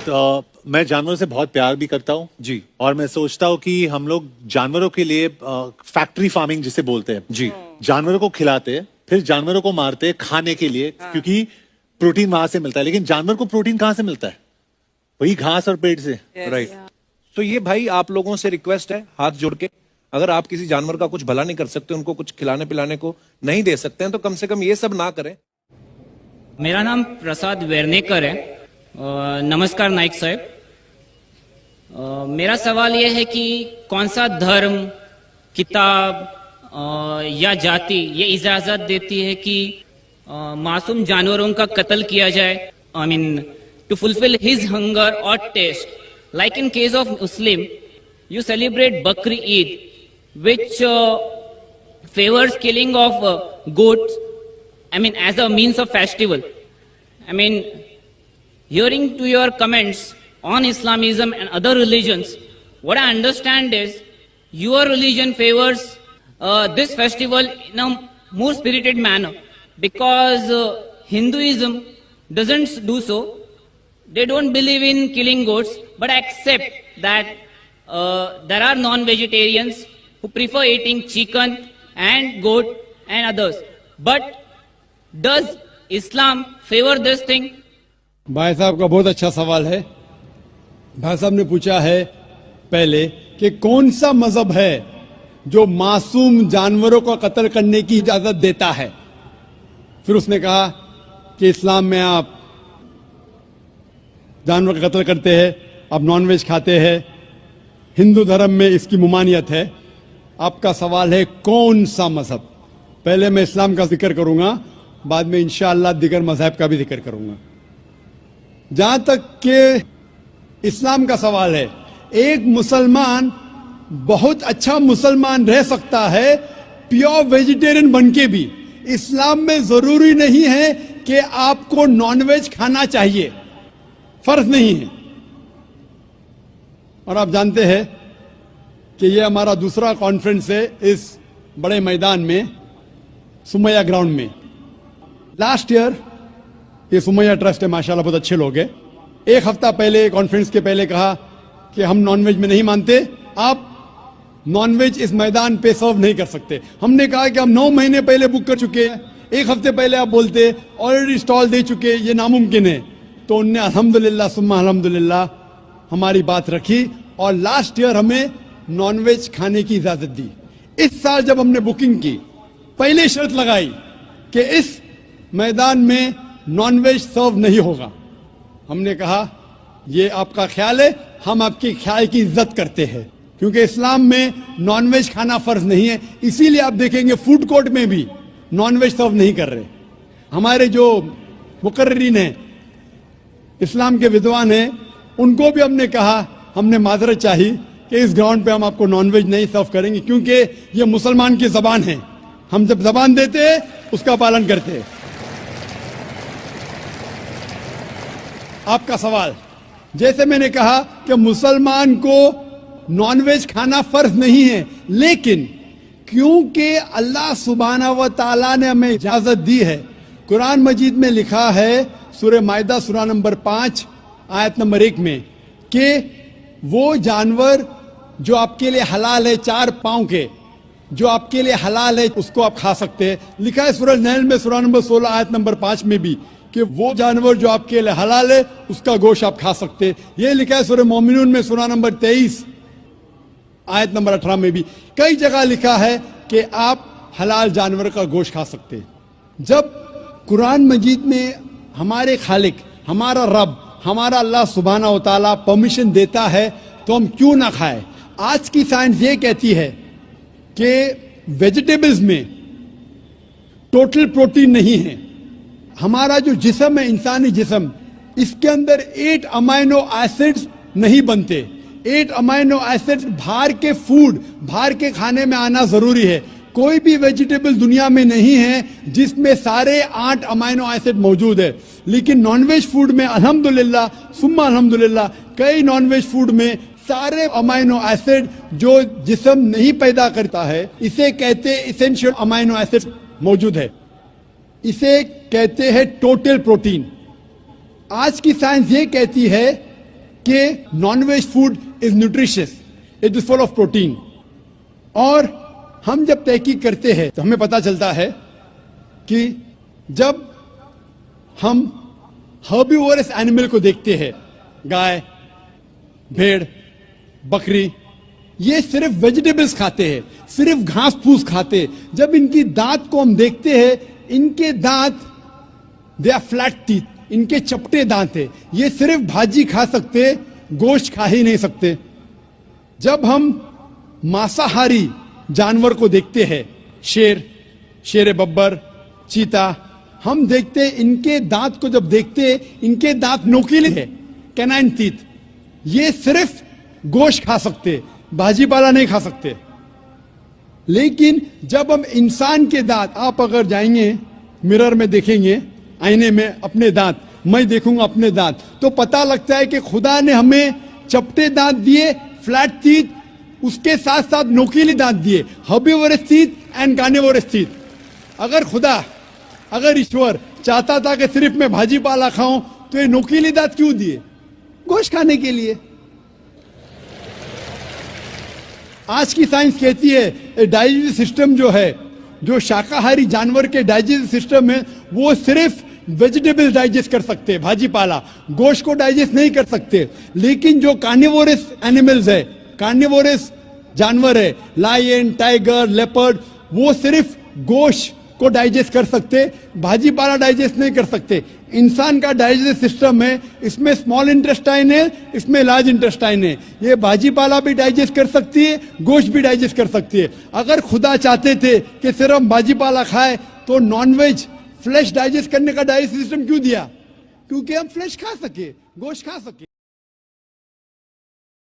मैं जानवरों से बहुत प्यार भी करता हूँ जी। और मैं सोचता हूँ कि हम लोग जानवरों के लिए फैक्ट्री फार्मिंग जिसे बोलते हैं जी। जानवरों को खिलाते फिर जानवरों को मारते खाने के लिए क्योंकि प्रोटीन वहां से मिलता है। लेकिन जानवर को प्रोटीन कहाँ से मिलता है? वही घास और पेड़ से। राइट। तो ये भाई आप लोगों से रिक्वेस्ट है हाथ जोड़ के, अगर आप किसी जानवर का कुछ भला नहीं कर सकते, उनको कुछ खिलाने पिलाने को नहीं दे सकते हैं, तो कम से कम ये सब ना करें। मेरा नाम प्रसाद वेर्नेकर है। नमस्कार नाइक साहब। मेरा सवाल यह है कि कौन सा धर्म, किताब या जाति ये इजाजत देती है कि मासूम जानवरों का कत्ल किया जाए? I mean to fulfil his hunger और taste, like in case of Muslim you celebrate Bakri Eid, which favors killing of goats, I mean, as a means of festival. I mean, hearing to your comments on Islamism and other religions, what I understand is your religion favors this festival in a more spirited manner, because Hinduism doesn't do so. They don't believe in killing goats, but accept that there are non-vegetarians who prefer eating chicken and goat and others. But does Islam favor this thing? भाई साहब का बहुत अच्छा सवाल है। भाई साहब ने पूछा है पहले कि कौन सा मजहब है जो मासूम जानवरों को कत्ल करने की इजाजत देता है। फिर उसने कहा कि इस्लाम में आप जानवर का कत्ल करते हैं, आप नॉनवेज खाते हैं, हिंदू धर्म में इसकी मुमानियत है। आपका सवाल है कौन सा मजहब। पहले मैं इस्लाम का जिक्र करूंगा, बाद में इंशाअल्लाह दिगर मजहब का भी जिक्र करूंगा। जहां तक के इस्लाम का सवाल है, एक मुसलमान बहुत अच्छा मुसलमान रह सकता है प्योर वेजिटेरियन बनके भी। इस्लाम में जरूरी नहीं है कि आपको नॉनवेज खाना चाहिए, फर्ज नहीं है। और आप जानते हैं कि ये हमारा दूसरा कॉन्फ्रेंस है इस बड़े मैदान में, सुमैया ग्राउंड में। लास्ट ईयर ये सुमैया ट्रस्ट है, माशाल्लाह बहुत अच्छे लोग हैं। एक हफ्ता पहले कॉन्फ्रेंस के पहले कहा कि हम नॉनवेज में नहीं मानते, आप नॉनवेज इस मैदान पे सर्व नहीं कर सकते। हमने कहा कि हम 9 महीने पहले बुक कर चुके हैं, एक हफ्ते पहले आप बोलते ऑलरेडी स्टॉल दे चुके, ये नामुमकिन है। तो उनने अल्हम्दुलिल्लाह सुम्मा अल्हम्दुलिल्लाह हमारी बात रखी और लास्ट ईयर हमें नॉनवेज खाने की इजाजत दी। इस साल जब हमने बुकिंग की, पहले शर्त लगाई कि इस मैदान में नॉनवेज सर्व नहीं होगा। हमने कहा ये आपका ख्याल है, हम आपके ख्याल की इज्जत करते हैं, क्योंकि इस्लाम में नॉनवेज खाना फर्ज नहीं है। इसीलिए आप देखेंगे फूड कोर्ट में भी नॉनवेज सर्व नहीं कर रहे। हमारे जो मुकर्रिरीन हैं, इस्लाम के विद्वान हैं, उनको भी हमने कहा, हमने माजरत चाही कि इस ग्राउंड पे हम आपको नॉनवेज नहीं सर्व करेंगे, क्योंकि ये मुसलमान की जबान है। हम जब जबान देते हैं उसका पालन करते हैं। आपका सवाल, जैसे मैंने कहा कि मुसलमान को नॉनवेज खाना फर्ज नहीं है, लेकिन क्योंकि अल्लाह सुब्हाना व तआला ने हमें इजाजत दी है। कुरान मजीद में लिखा है सूरह माइदा सूरा नंबर 5 आयत नंबर 1 में कि वो जानवर जो आपके लिए हलाल है, 4 पांव के, जो आपके लिए हलाल है उसको आप खा सकते हैं। लिखा है सूरह नहल में सूरा नंबर 16 आयत नंबर 5 में भी कि वो जानवर जो आपके लिए हलाल है उसका गोश्त आप खा सकते हैं। ये लिखा है सूरह मोमिनून में सूरा नंबर 23 आयत नंबर 18 में भी। कई जगह लिखा है कि आप हलाल जानवर का गोश्त खा सकते हैं। जब कुरान मजीद में हमारे खालिक, हमारा रब, हमारा अल्लाह सुब्हाना व तआला परमिशन देता है तो हम क्यों ना खाएं। आज की साइंस ये कहती है कि वेजिटेबल्स में टोटल प्रोटीन नहीं है। हमारा जो जिस्म है, इंसानी जिस्म, इसके अंदर 8 अमाइनो एसिड्स नहीं बनते। 8 अमाइनो एसिड्स बाहर के फूड, बाहर के खाने में आना जरूरी है। कोई भी वेजिटेबल दुनिया में नहीं है जिसमें सारे 8 अमाइनो एसिड मौजूद है। लेकिन नॉनवेज फूड में अल्हम्दुलिल्लाह सुम्मा अल्हम्दुलिल्लाह कई नॉनवेज फूड में सारे अमाइनो एसिड जो जिस्म नहीं पैदा करता है, इसे कहते हैं इसेंशियल अमाइनो एसिड मौजूद है। इसे कहते हैं टोटल प्रोटीन। आज की साइंस ये कहती है कि non veg food is nutritious, it is full of protein. और हम जब तहकीक करते हैं तो हमें पता चलता है कि जब हम हर्बीवोरस एनिमल को देखते हैं, गाय, भेड़, बकरी, ये सिर्फ वेजिटेबल्स खाते हैं, सिर्फ घास फूस खाते हैं। जब इनकी दांत को हम देखते हैं, इनके दांत दे आर फ्लैट टीथ, इनके चपटे दांत है। ये सिर्फ भाजी खा सकते, गोश्त खा ही नहीं सकते। जब हम मांसाहारी जानवर को देखते हैं, शेर बब्बर, चीता, हम देखते हैं इनके दांत को जब देखते हैं, इनके दांत नोकीले हैं, कैनाइन टीथ। ये सिर्फ गोश्त खा सकते, भाजी पाला नहीं खा सकते। लेकिन जब हम इंसान के दांत, आप अगर जाएंगे मिरर में देखेंगे, आईने में अपने दांत, मैं देखूंगा अपने दांत, तो पता लगता है कि खुदा ने हमें चपटे दांत दिए, फ्लैट टीथ, उसके साथ साथ नोकीले दांत दिए, herbivorous teeth and carnivorous teeth. अगर ईश्वर चाहता था कि सिर्फ मैं भाजी पाला खाऊं, तो ये नोकीले दांत क्यों दिए? गोश्त खाने के लिए। आज की साइंस कहती है डाइजेस्टिव सिस्टम जो है, जो शाकाहारी जानवर के डाइजेस्टिव सिस्टम है, वो सिर्फ वेजिटेबल्स डाइजेस्ट कर सकते हैं, भाजी पाला, गोश्त को डाइजेस्ट नहीं कर सकते। लेकिन जो कार्निवोरस एनिमल्स है, कार्निवोरस जानवर है, लायन, टाइगर, लेपर्ड, वो सिर्फ गोश्त को डाइजेस्ट कर सकते, भाजी पाला डाइजेस्ट नहीं कर सकते। इंसान का डाइजेस्टिव सिस्टम है, इसमें स्मॉल इंटेस्टाइन है, इसमें लार्ज इंटेस्टाइन है। ये भाजी पाला भी डाइजेस्ट कर सकती है, गोश्त भी डाइजेस्ट कर सकती है। अगर खुदा चाहते थे कि सिर्फ हम भाजी पाला खाए, तो नॉनवेज फ्लेश डाइजेस्ट करने का डाइजेस्टिव सिस्टम क्यों दिया? क्योंकि हम फ्लेश खा सके, गोश्त खा सके।